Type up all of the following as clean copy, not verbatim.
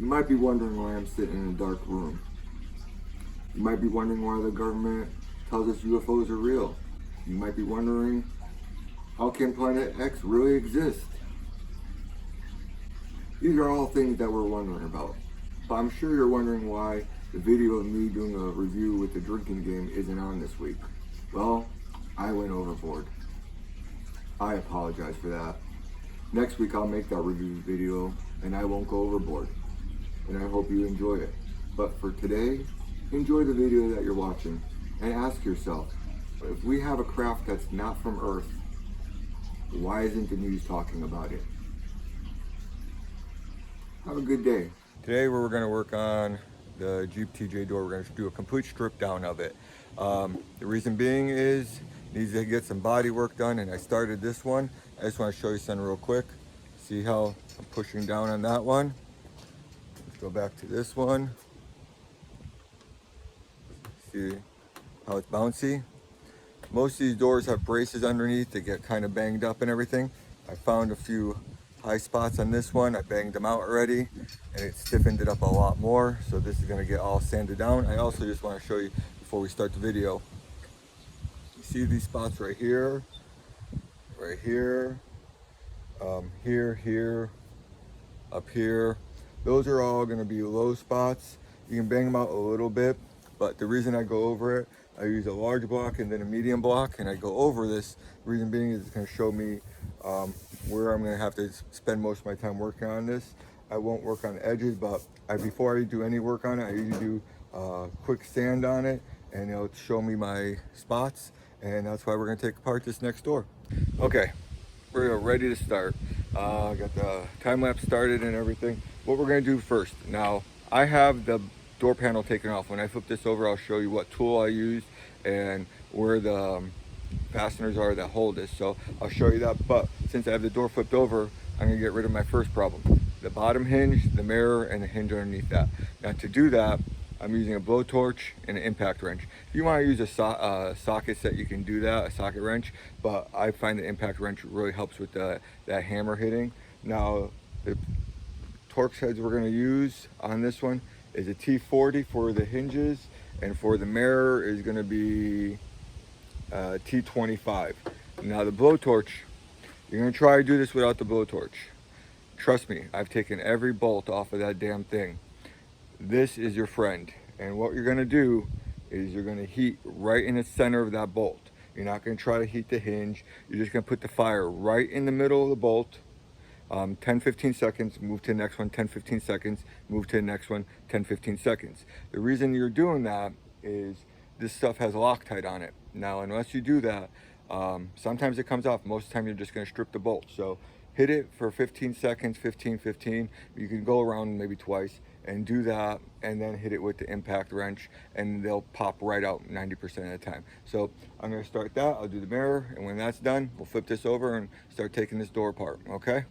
You might be wondering why I'm sitting in a dark room. You might be wondering why the government tells us UFOs are real. You might be wondering, how can Planet X really exist? These are all things that we're wondering about. But I'm sure you're wondering why the video of me doing a review with the drinking game isn't on this week. Well, I went overboard. I apologize for that. Next week I'll make that review video and I won't go overboard. And I hope you enjoy it. But for today, enjoy the video that you're watching and ask yourself, if we have a craft that's not from Earth, why isn't the news talking about it? Have a good day. Today we're going to work on the Jeep TJ door. We're going to do a complete strip down of it. The reason being is it needs to get some body work done, and I started this one. I just want to show you something real quick. See how I'm pushing down on that one. Let's go back to this one. See how it's bouncy. Most of these doors have braces underneath. They get kind of banged up and everything. I found a few high spots on this one. I banged them out already and it stiffened it up a lot more. So this is going to get all sanded down. I also just want to show you before we start the video. You see these spots right here, here, here, up here. Those are all going to be low spots. You can bang them out a little bit, but the reason I go over it, I use a large block and then a medium block, and I go over this. The reason being is it's going to show me where I'm going to have to spend most of my time working on this. I won't work on the edges, but before I do any work on it, I usually do quick sand on it, and it'll show me my spots, and that's why we're going to take apart this next door. Okay, we're ready to start. I got the time lapse started and everything. What we're going to do first, now I have the door panel taken off. When I flip this over, I'll show you what tool I used and where the fasteners are that hold this. So I'll show you that, but since I have the door flipped over, I'm gonna get rid of my first problem. The bottom hinge, the mirror, and the hinge underneath that. Now to do that, I'm using a blowtorch and an impact wrench. If you wanna use a socket set, you can do that, a socket wrench, but I find the impact wrench really helps with that hammer hitting. Now, the Torx heads we're gonna use on this one is a T40 for the hinges, and for the mirror is going to be T25. Now the blowtorch, you're going to try to do this without the blowtorch. Trust me, I've taken every bolt off of that damn thing. This is your friend, and what you're going to do is you're going to heat right in the center of that bolt. You're not going to try to heat the hinge. You're just going to put the fire right in the middle of the bolt. 10-15 seconds, move to the next one, 10-15 seconds, move to the next one, 10-15 seconds. The reason you're doing that is this stuff has Loctite on it. Now, unless you do that, sometimes it comes off. Most of the time, you're just going to strip the bolt. So hit it for 15 seconds, 15. You can go around maybe twice and do that, and then hit it with the impact wrench, and they'll pop right out 90% of the time. So I'm going to start that. I'll do the mirror, and when that's done, we'll flip this over and start taking this door apart, okay?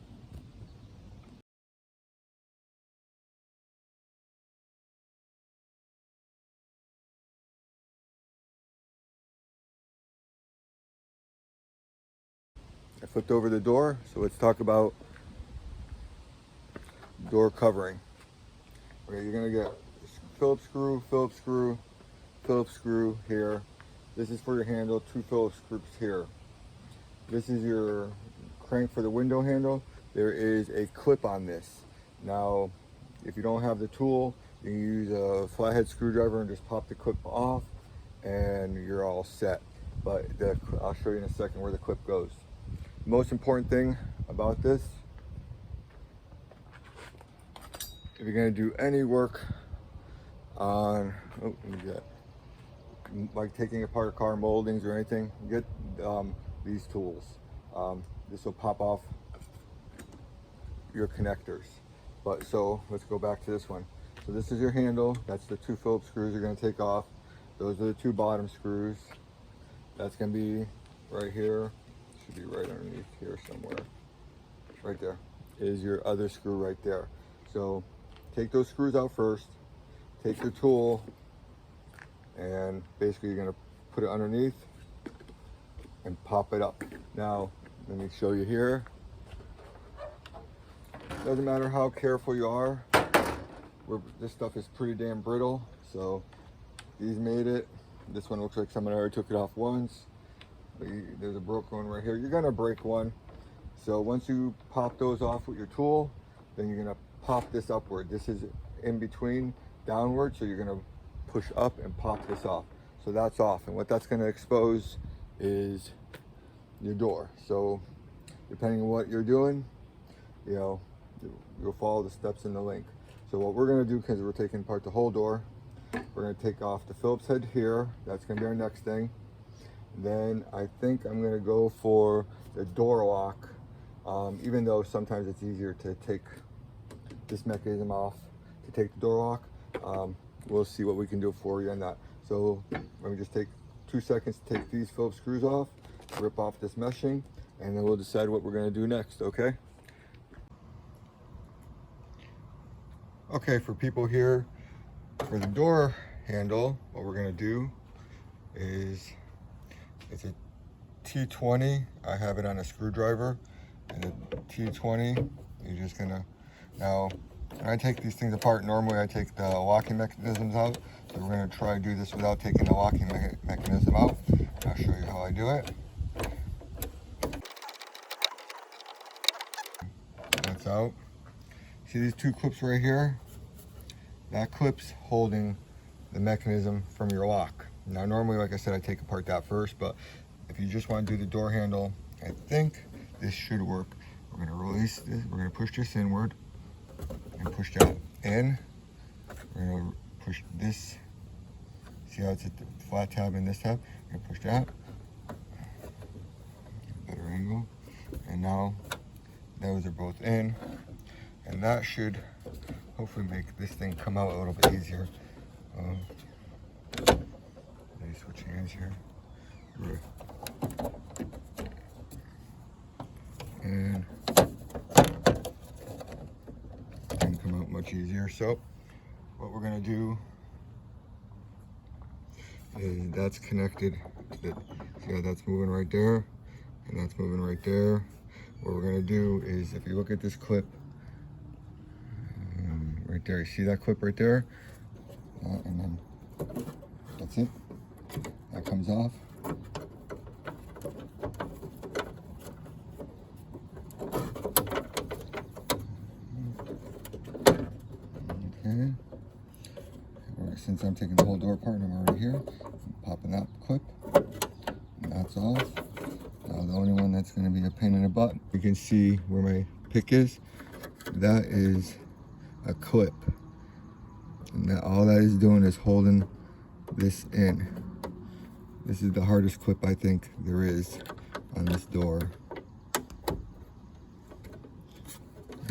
I flipped over the door, so let's talk about door covering. Okay, you're gonna get Phillips screw, Phillips screw, Phillips screw here. This is for your handle, 2 Phillips screws here. This is your crank for the window handle. There is a clip on this. Now, if you don't have the tool, you can use a flathead screwdriver and just pop the clip off, and you're all set. But I'll show you in a second where the clip goes. Most important thing about this, if you're going to do any work on, like taking apart a car, moldings or anything, get these tools. This will pop off your connectors. But so let's go back to this one. So this is your handle. That's the 2 Phillips screws you're going to take off. Those are the 2 bottom screws. That's going to be right here. Should be right underneath here somewhere. Right there is your other screw right there. So take those screws out first, take your tool, and basically you're going to put it underneath and pop it up. Now let me show you here. Doesn't matter how careful you are, this stuff is pretty damn brittle, so these made it. This one looks like someone already took it off once. But there's a broken one right here. You're gonna break one. So once you pop those off with your tool, then you're gonna pop this upward. This is in between downward, so you're gonna push up and pop this off. So that's off, and what that's gonna expose is your door. So depending on what you're doing, you know, you'll follow the steps in the link. So what we're gonna do, because we're taking apart the whole door, we're gonna take off the Phillips head here. That's gonna be our next thing. Then I think I'm gonna go for the door lock, even though sometimes it's easier to take this mechanism off to take the door lock. We'll see what we can do for you on that. So let me just take 2 seconds to take these Phillips screws off, rip off this meshing, and then we'll decide what we're gonna do next, okay? Okay, for people here, for the door handle, what we're gonna do is, it's a T20. I have it on a screwdriver, and the T20, you're just gonna, now, when I take these things apart, normally I take the locking mechanisms out, so we're gonna try to do this without taking the locking mechanism out. I'll show you how I do it. That's out. See these two clips right here? That clip's holding the mechanism from your lock. Now normally, like I said, I take apart that first, but if you just want to do the door handle, I think this should work. We're gonna release this, we're gonna push this inward and push that in. We're gonna push this, see how it's at the flat tab and this tab? We're gonna push that, better angle. And now those are both in, and that should hopefully make this thing come out a little bit easier. Let me switch hands here. And it can come out much easier. So what we're gonna do is that's connected to the, see how that's moving right there, and that's moving right there. What we're gonna do is, if you look at this clip, right there, you see that clip right there? And then that's it. That comes off. Okay. Since I'm taking the whole door apart and I'm already here, I'm popping that clip. And that's off. Now the only one that's going to be a pain in the butt, you can see where my pick is. That is a clip. And that, all that is doing is holding this in. This is the hardest clip I think there is on this door.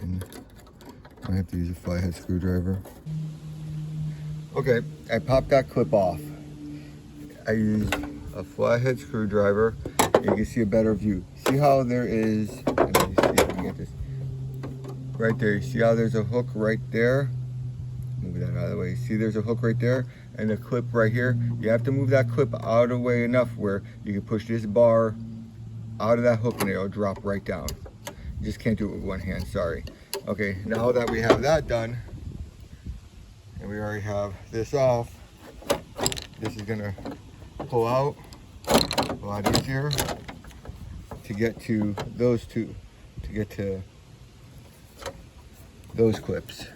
And I have to use a flathead screwdriver. Okay, I popped that clip off. I used a flathead screwdriver. You can see a better view. See how there is, let me see if we can get this. Right there, you see how there's a hook right there? Move that out of the way. See there's a hook right there and a clip right here. You have to move that clip out of the way enough where you can push this bar out of that hook and it'll drop right down. You just can't do it with one hand, sorry. Okay, now that we have that done, and we already have this off, this is gonna pull out a lot easier to get to those two, to get to those clips.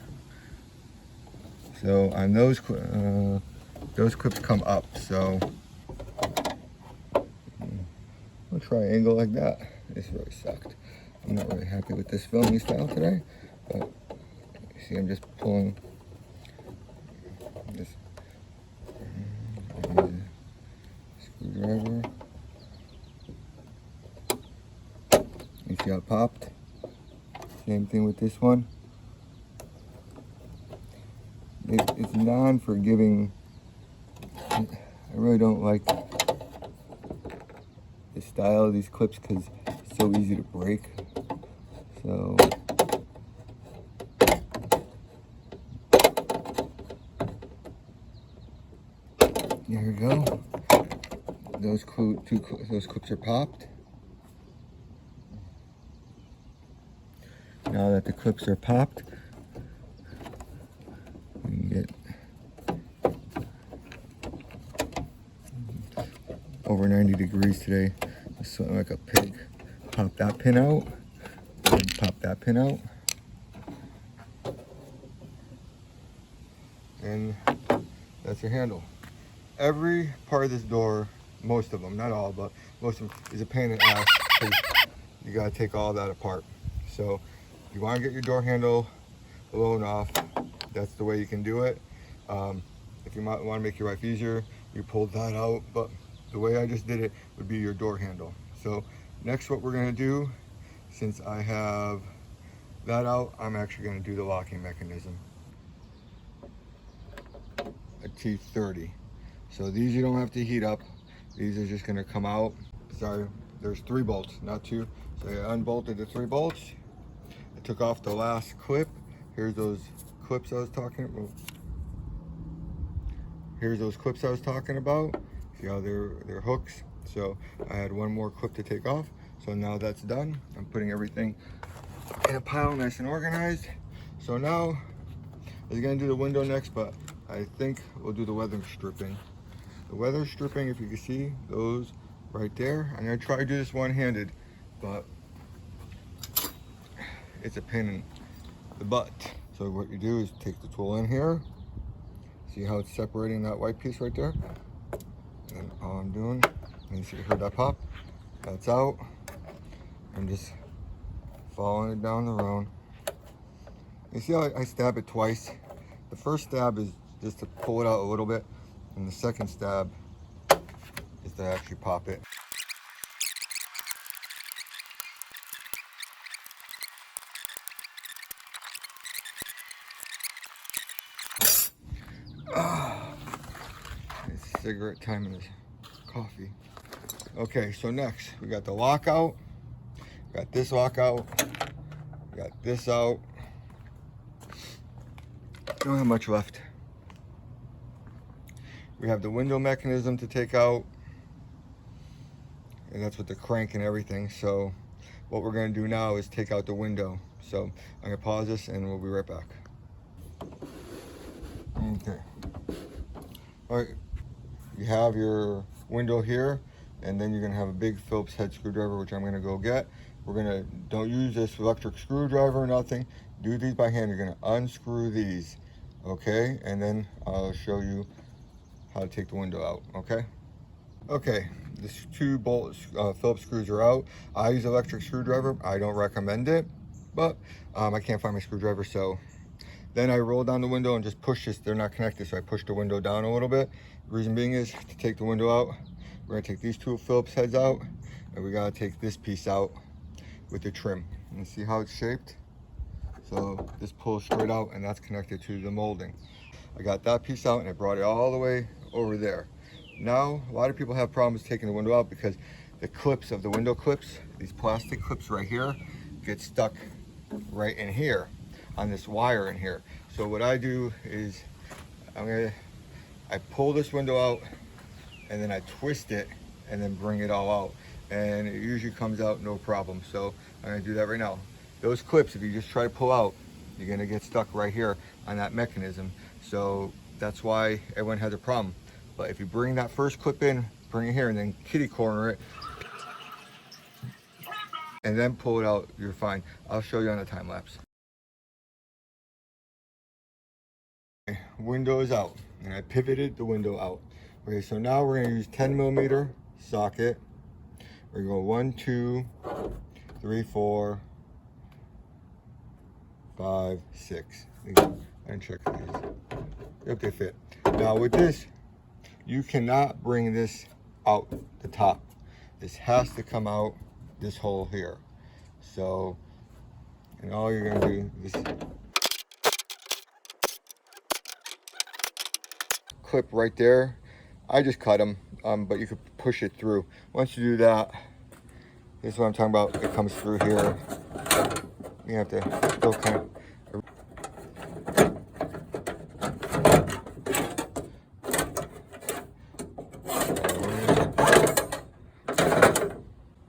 So on those clips come up, so a triangle like that. This really sucked. I'm not really happy with this filming style today, but you see I'm just pulling this screwdriver. You see how it popped? Same thing with this one. It's non-forgiving. I really don't like the style of these clips because it's so easy to break. So there we go. Those clips are popped. Now that the clips are popped, over 90 degrees today. I'm sweating like a pig. Pop that pin out, and pop that pin out. And that's your handle. Every part of this door, most of them, not all, but most of them, is a pain in the ass because you gotta take all that apart. So you wanna get your door handle blown off, that's the way you can do it. If you might wanna make your life easier, you pull that out, but the way I just did it would be your door handle. So next what we're gonna do, since I have that out, I'm actually gonna do the locking mechanism. A T30. So these you don't have to heat up. These are just gonna come out. Sorry, there's 3 bolts, not 2. So I unbolted the 3 bolts. I took off the last clip. Here's those clips I was talking about. Here's those clips I was talking about. See how they're hooks? So I had one more clip to take off. So now that's done. I'm putting everything in a pile nice and organized. So now I was gonna do the window next, but I think we'll do the weather stripping. The weather stripping, if you can see those right there. I'm gonna try to do this one-handed, but it's a pain in the butt. So what you do is take the tool in here. See how it's separating that white piece right there? And all I'm doing, and you see, heard that pop? That's out. I'm just following it down the road. You see how I stab it twice? The first stab is just to pull it out a little bit, and the second stab is to actually pop it. It's cigarette time and coffee. Okay, so next we got the lockout. Got this lockout. Got this out. Don't have much left. We have the window mechanism to take out, and that's with the crank and everything. So what we're going to do now is take out the window. So I'm going to pause this and we'll be right back. Okay. All right. You have your window here, and then you're going to have a big Phillips head screwdriver, which I'm going to go get. Don't use this electric screwdriver or nothing. Do these by hand. You're going to unscrew these, okay? And then I'll show you how to take the window out, okay? Okay, these 2 bolts, Phillips screws are out. I use electric screwdriver. I don't recommend it, but I can't find my screwdriver, so then I roll down the window and just push this. They're not connected, so I push the window down a little bit. The reason being is to take the window out, we're gonna take these 2 Phillips heads out, and we gotta take this piece out with the trim. And see how it's shaped? So this pulls straight out, and that's connected to the molding. I got that piece out, and I brought it all the way over there. Now, a lot of people have problems taking the window out because the clips of the window clips, these plastic clips right here, get stuck right in here on this wire in here. So what I do is I pull this window out, and then I twist it and then bring it all out, and it usually comes out no problem. So I'm gonna do that right now. Those clips, if you just try to pull out, you're gonna get stuck right here on that mechanism. So that's why everyone has a problem. But if you bring that first clip in, bring it here, and then kitty corner it, and then pull it out, you're fine. I'll show you on a time lapse. Okay, window is out, and I pivoted the window out. Okay, so now we're gonna use 10mm socket. We're gonna go 1, 2, 3, 4, 5, 6. And check these. Yep, they fit. Now with this, you cannot bring this out the top. This has to come out this hole here. So, and all you're gonna do is clip right there. I just cut them, but you could push it through. Once you do that, this is what I'm talking about. It comes through here. You have to still kind of.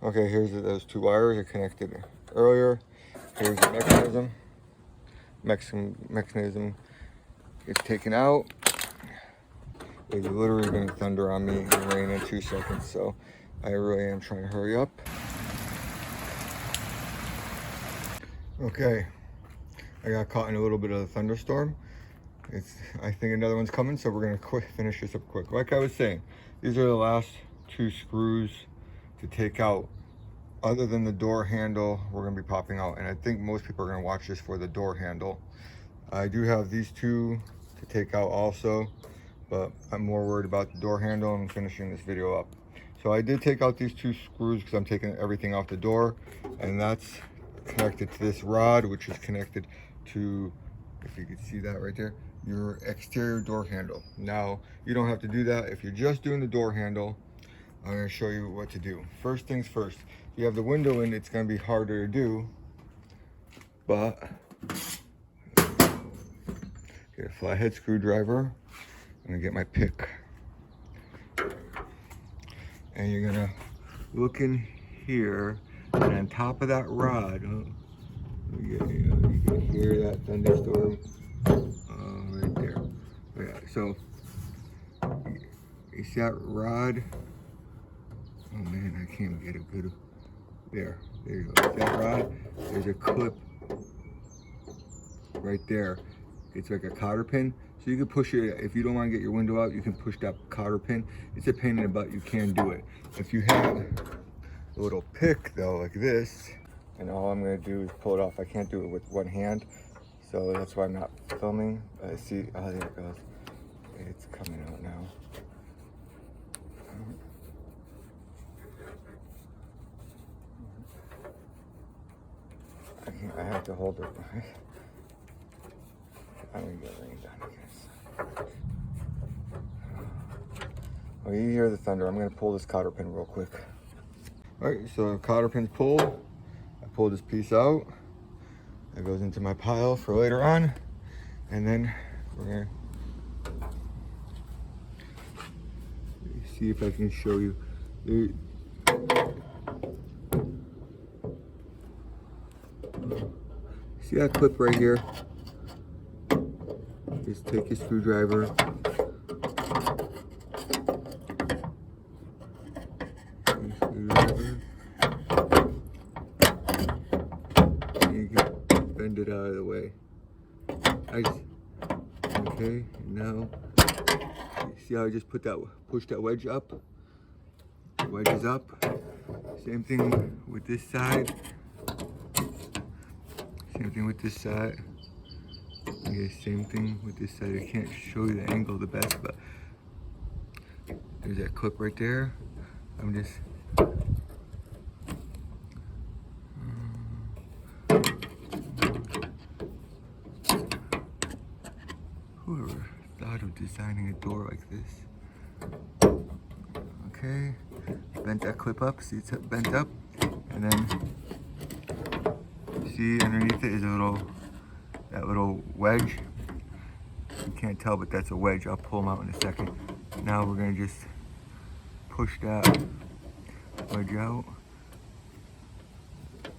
Okay, here's those 2 wires are connected earlier. Here's the mechanism. Mechanism gets taken out. It's literally gonna thunder on me and rain in 2 seconds, so I really am trying to hurry up. Okay, I got caught in a little bit of a thunderstorm. I think another one's coming, so we're gonna finish this up quick. Like I was saying, these are the last 2 screws to take out. Other than the door handle, we're gonna be popping out, and I think most people are gonna watch this for the door handle. I do have these 2 to take out also, but I'm more worried about the door handle and finishing this video up. So I did take out these 2 screws because I'm taking everything off the door, and that's connected to this rod, which is connected to, if you can see that right there, your exterior door handle. Now, you don't have to do that. If you're just doing the door handle, I'm going to show you what to do. First things first, if you have the window in, it's going to be harder to do, but get a flathead screwdriver. I'm going to get my pick, and you're going to look in here, and on top of that rod, you can hear that thunderstorm right there. Yeah, so you see that rod? Oh man, I can't get a good. There you go. See that rod? There's a clip right there. It's like a cotter pin. So you can push it, if you don't want to get your window out, you can push that cotter pin. It's a pain in the butt, you can do it. If you have a little pick though, like this, and all I'm gonna do is pull it off. I can't do it with one hand, so that's why I'm not filming. See, oh, there it goes. It's coming out now. I have to hold it. I'm gonna get rained on, I guess. Oh, you hear the thunder. I'm gonna pull this cotter pin real quick. All right, so the cotter pin's pulled. I pulled this piece out. That goes into my pile for later on. And then we're gonna see if I can show you. See that clip right here? Just take your screwdriver. And you can bend it out of the way. Okay, now, see how I just push that wedge up? The wedge is up. Same thing with this side. Same thing with this side. Okay, same thing with this side. I can't show you the angle the best, but there's that clip right there. I'm just whoever thought of designing a door like this. Okay, bent that clip up. See, it's bent up, and then see underneath it is that little wedge. You can't tell, but that's a wedge. I'll pull them out in a second. Now we're gonna just push that wedge out.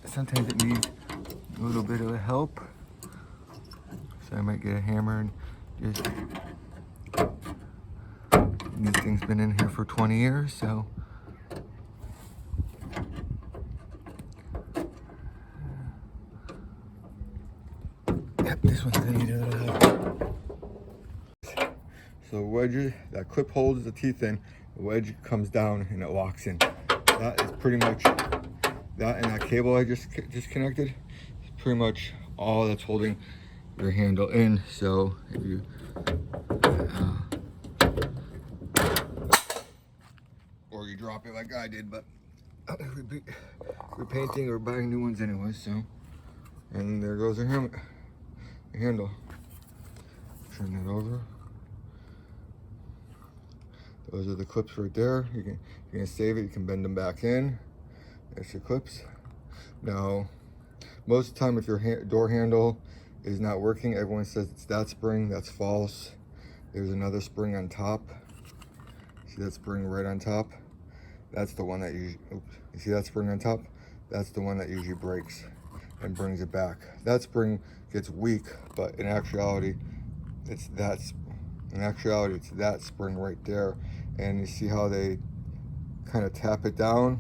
Sometimes it needs a little bit of help, so I might get a hammer and just. This thing's been in here for 20 years, so. Yep, this one's gonna need a little help. So wedge, that clip holds the teeth in, the wedge comes down and it locks in. That is pretty much, that and that cable I just connected is pretty much all that's holding your handle in. So if you, or you drop it like I did, but we're painting or buying new ones anyway, so. And there goes the handle. Turn that over. Those are the clips right there. You can save it. You can bend them back in. There's your clips. Now, most of the time, if your door handle is not working, everyone says it's that spring. That's false. There's another spring on top. See that spring right on top? That's the one that you see that spring on top? That's the one that usually breaks and brings it back. That spring gets weak, but in actuality, it's that. In actuality, it's that spring right there. And you see how they kind of tap it down?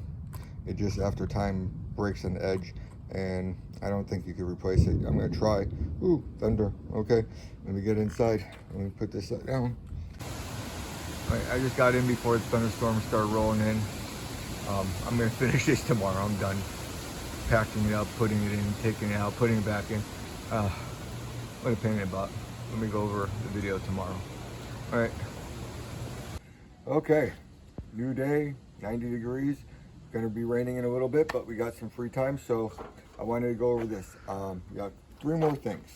It just after time breaks an edge, and I don't think you can replace it. I'm gonna try. Ooh, thunder. Okay, let me get inside. Let me put this down. All right, I just got in before the thunderstorm started rolling in. I'm gonna finish this tomorrow. I'm done packing it up, putting it in, taking it out, putting it back in. What a pain in the butt. Let me go over the video tomorrow. All right. Okay, new day, 90 degrees. Gonna be raining in a little bit, but we got some free time, so I wanted to go over this. We got 3 more things.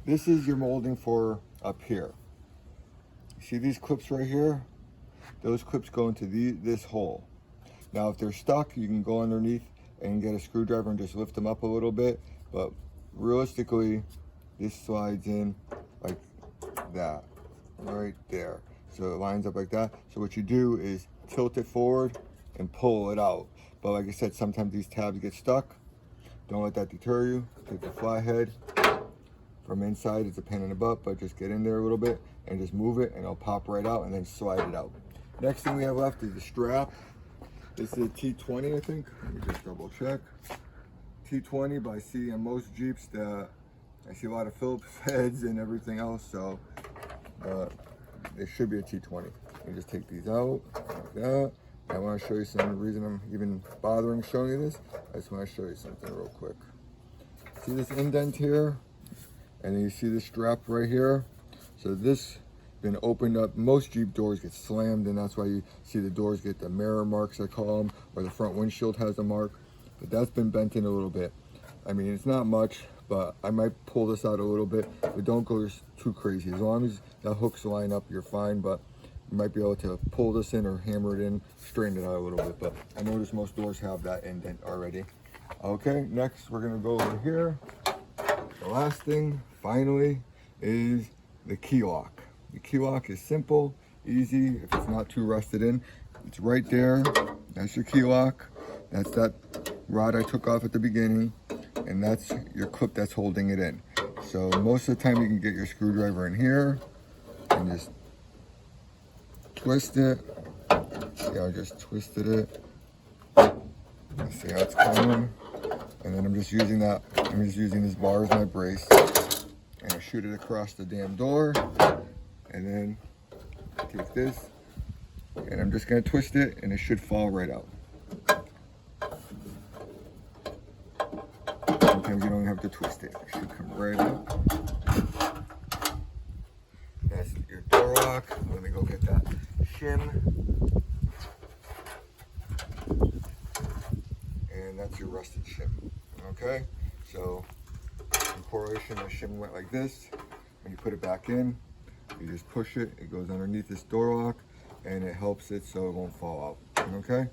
This is your molding for up here. See these clips right here? Those clips go into this hole. Now, if they're stuck, you can go underneath and get a screwdriver and just lift them up a little bit, but realistically, this slides in like that, right there. So it lines up like that. So what you do is tilt it forward and pull it out. But like I said, sometimes these tabs get stuck. Don't let that deter you. Take the flathead from inside. It's a pain in the butt, but just get in there a little bit and just move it and it'll pop right out and then slide it out. Next thing we have left is the strap. This is a T20, I think. Let me just double check. T20, but I see on most Jeeps that I see a lot of Phillips heads and everything else, so it should be a T20. Let me just take these out like that. I want to show you some reason I'm even bothering showing you this. I just want to show you something real quick. See this indent here? And then you see this strap right here? So this been opened up. Most Jeep doors get slammed, and that's why you see the doors get the mirror marks, I call them, or the front windshield has a mark. But that's been bent in a little bit. I mean, it's not much, but I might pull this out a little bit, but don't go too crazy. As long as the hooks line up, you're fine, but you might be able to pull this in or hammer it in, straighten it out a little bit, but I notice most doors have that indent already. Okay, next we're gonna go over here. The last thing, finally, is the key lock. The key lock is simple, easy, if it's not too rusted in. It's right there, that's your key lock. That's that rod I took off at the beginning, and that's your clip that's holding it in. So most of the time you can get your screwdriver in here and just twist it. See, I just twisted it. See how it's coming. And then I'm just using this bar as my brace. And I shoot it across the damn door. And then take this. And I'm just gonna twist it and it should fall right out. Sometimes you don't have to twist it. It should come right out. That's your door lock. Let me go get that shim. And that's your rusted shim. Okay? So, in correlation, the shim went like this. When you put it back in, you just push it. It goes underneath this door lock, and it helps it so it won't fall out. Okay?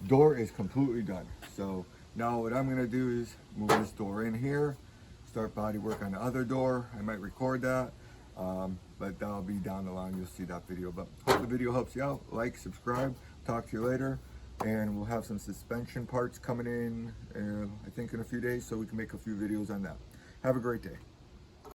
Door is completely done. So, now what I'm going to do is move this door in here, start body work on the other door. I might record that. But that'll be down the line. You'll see that video. But hope the video helps you out. Like, subscribe. Talk to you later. And we'll have some suspension parts coming in, I think in a few days, so we can make a few videos on that. Have a great day.